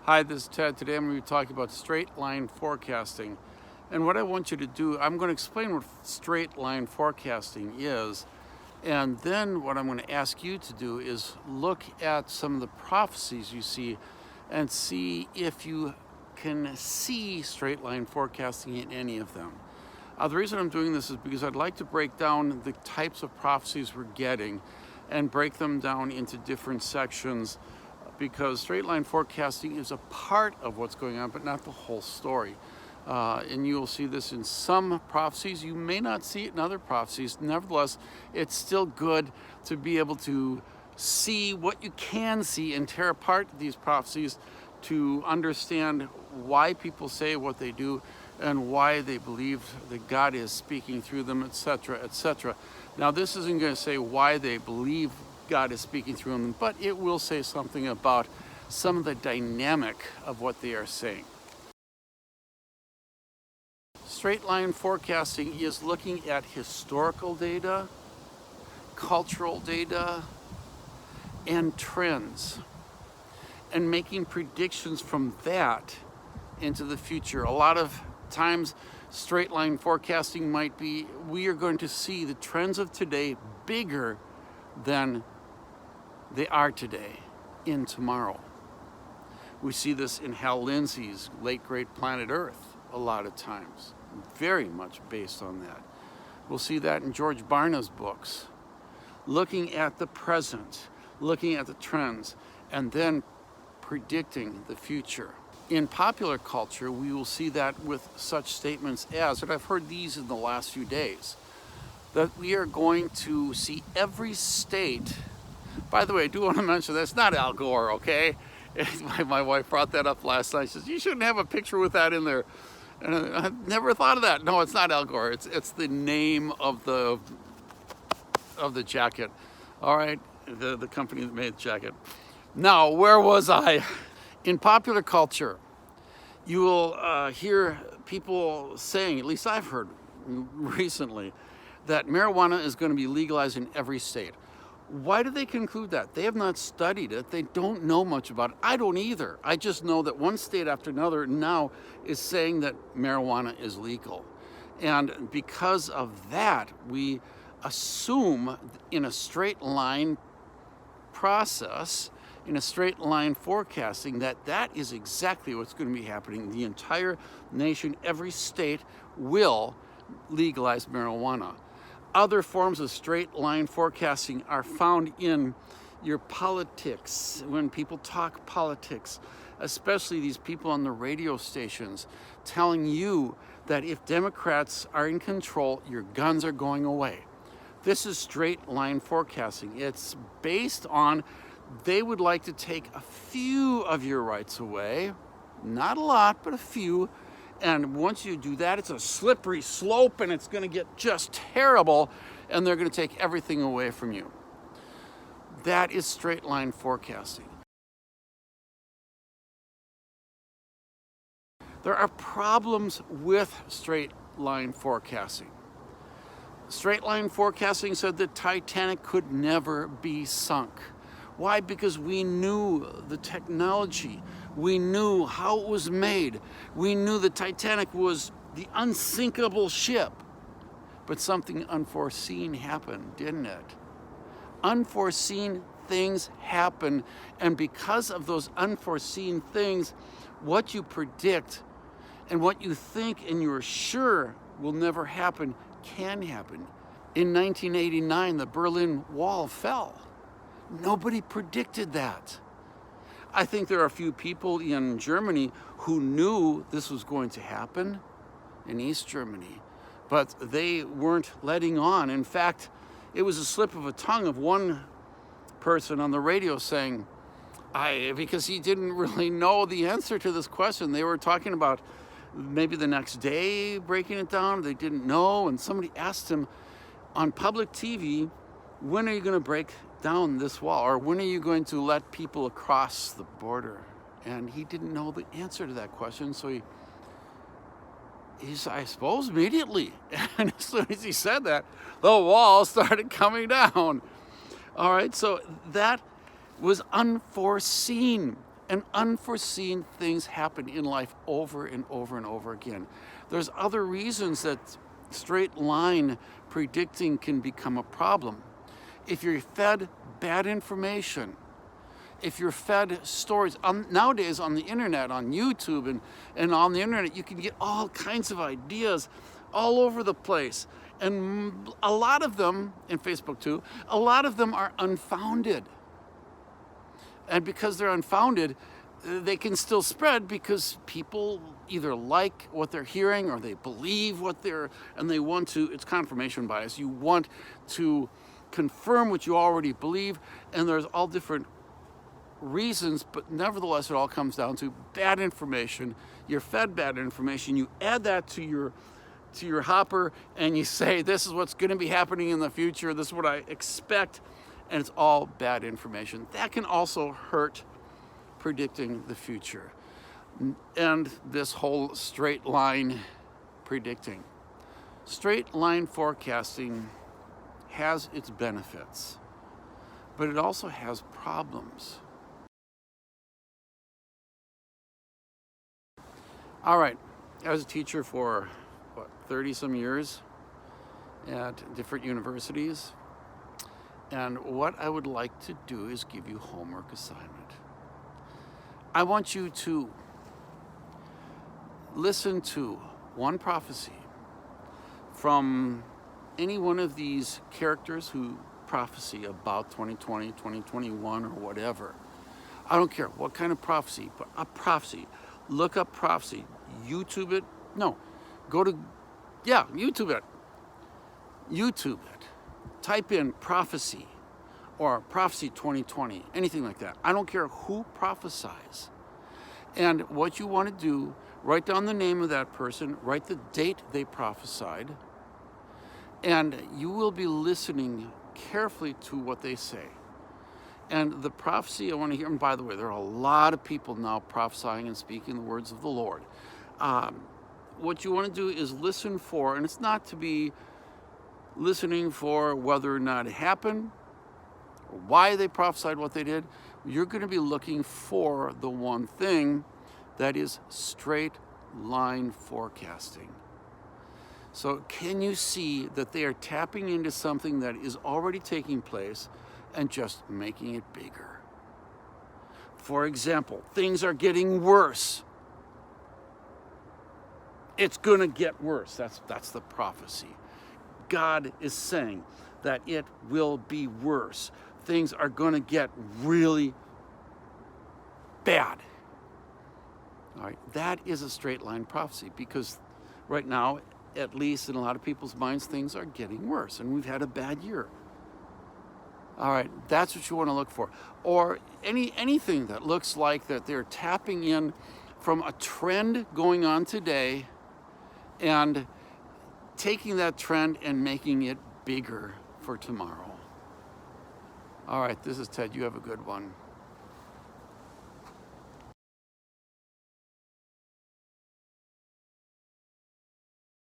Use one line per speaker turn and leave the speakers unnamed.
Hi, this is Ted. Today I'm going to be talking about straight line forecasting. And what I want you to do, I'm going to explain what straight line forecasting is. And then what I'm going to ask you to do is look at some of the prophecies you see and see if you can see straight line forecasting in any of them. The reason I'm doing this is because I'd like to break down the types of prophecies we're getting and break them down into different sections, because straight line forecasting is a part of what's going on, but not the whole story. And you will see this in some prophecies. You may not see it in other prophecies. Nevertheless, it's still good to be able to see what you can see and tear apart these prophecies to understand why people say what they do and why they believe that God is speaking through them, etc., etc. Now, this isn't going to say why they believe God is speaking through them, but it will say something about some of the dynamic of what they are saying. Straight line forecasting is looking at historical data, cultural data, and trends, and making predictions from that into the future. A lot of times, straight line forecasting might be, we are going to see the trends of today bigger than they are today in tomorrow. We see this in Hal Lindsey's late great Planet Earth a lot of times, very much based on that. We'll see that in George Barna's books, looking at the present, looking at the trends, and then predicting the future. In popular culture, we will see that with such statements as, and I've heard these in the last few days, that we are going to see every state. By the way, I do want to mention that's not Al Gore, okay? My wife brought that up last night. She says, you shouldn't have a picture with that in there. And I never thought of that. No, it's not Al Gore. It's the name of the jacket. All right, the company that made the jacket. Now, where was I? In popular culture, you will hear people saying, at least I've heard recently, that marijuana is going to be legalized in every state. Why do they conclude that? They have not studied it. They don't know much about it. I don't either. I just know that one state after another now is saying that marijuana is legal. And because of that, we assume in a straight line process, in a straight line forecasting, that is exactly what's going to be happening. The entire nation, every state will legalize marijuana. Other forms of straight line forecasting are found in your politics, when people talk politics, especially these people on the radio stations telling you that if Democrats are in control, your guns are going away. This is straight line forecasting. It's based on they would like to take a few of your rights away, not a lot, but a few. And once you do that, it's a slippery slope and it's going to get just terrible, and they're going to take everything away from you. That is straight line forecasting. There are problems with straight line forecasting. Straight line forecasting said that Titanic could never be sunk. Why? Because we knew the technology. We knew how it was made. We knew the Titanic was the unsinkable ship. But something unforeseen happened, didn't it? Unforeseen things happen. And because of those unforeseen things, what you predict and what you think and you're sure will never happen can happen. In 1989, the Berlin Wall fell. Nobody predicted that. I think there are a few people in Germany who knew this was going to happen in East Germany, but they weren't letting on. In fact, it was a slip of a tongue of one person on the radio saying, because he didn't really know the answer to this question. They were talking about maybe the next day breaking it down. They didn't know, and somebody asked him on public TV, when are you going to break down this wall, or when are you going to let people across the border? And he didn't know the answer to that question, so he said, I suppose immediately. And as soon as he said that, the wall started coming down. All right, so that was unforeseen. And unforeseen things happen in life over and over and over again. There's other reasons that straight line predicting can become a problem. If you're fed bad information, if you're fed stories, nowadays on the internet, on YouTube and on the internet, you can get all kinds of ideas all over the place. And a lot of them, in Facebook too, a lot of them are unfounded. And because they're unfounded, they can still spread because people either like what they're hearing or they believe and they want to, it's confirmation bias. You want to confirm what you already believe, and there's all different reasons, but nevertheless, it all comes down to bad information. You're fed bad information. You add that to your hopper, and you say, this is what's going to be happening in the future. This is what I expect, and it's all bad information. That can also hurt predicting the future. And this whole straight line predicting. Straight line forecasting has its benefits, but it also has problems. All right, I was a teacher for 30 some years at different universities. And what I would like to do is give you homework assignment. I want you to listen to one prophecy from any one of these characters who prophesy about 2020, 2021, or whatever. I don't care what kind of prophecy, but a prophecy. Look up prophecy. YouTube it. No, YouTube it. YouTube it. Type in prophecy or prophecy 2020, anything like that. I don't care who prophesies. And what you want to do, write down the name of that person, write the date they prophesied, and you will be listening carefully to what they say. And the prophecy I want to hear, and by the way, there are a lot of people now prophesying and speaking the words of the Lord. What you want to do is listen for, and it's not to be listening for whether or not it happened, or why they prophesied what they did. You're going to be looking for the one thing that is straight line forecasting. So can you see that they are tapping into something that is already taking place and just making it bigger? For example, things are getting worse. It's going to get worse. That's the prophecy. God is saying that it will be worse. Things are going to get really bad. All right, that is a straight line prophecy, because right now, at least in a lot of people's minds, things are getting worse, and we've had a bad year. All right, that's what you want to look for. Or anything that looks like that they're tapping in from a trend going on today and taking that trend and making it bigger for tomorrow. All right, this is Ted. You have a good one.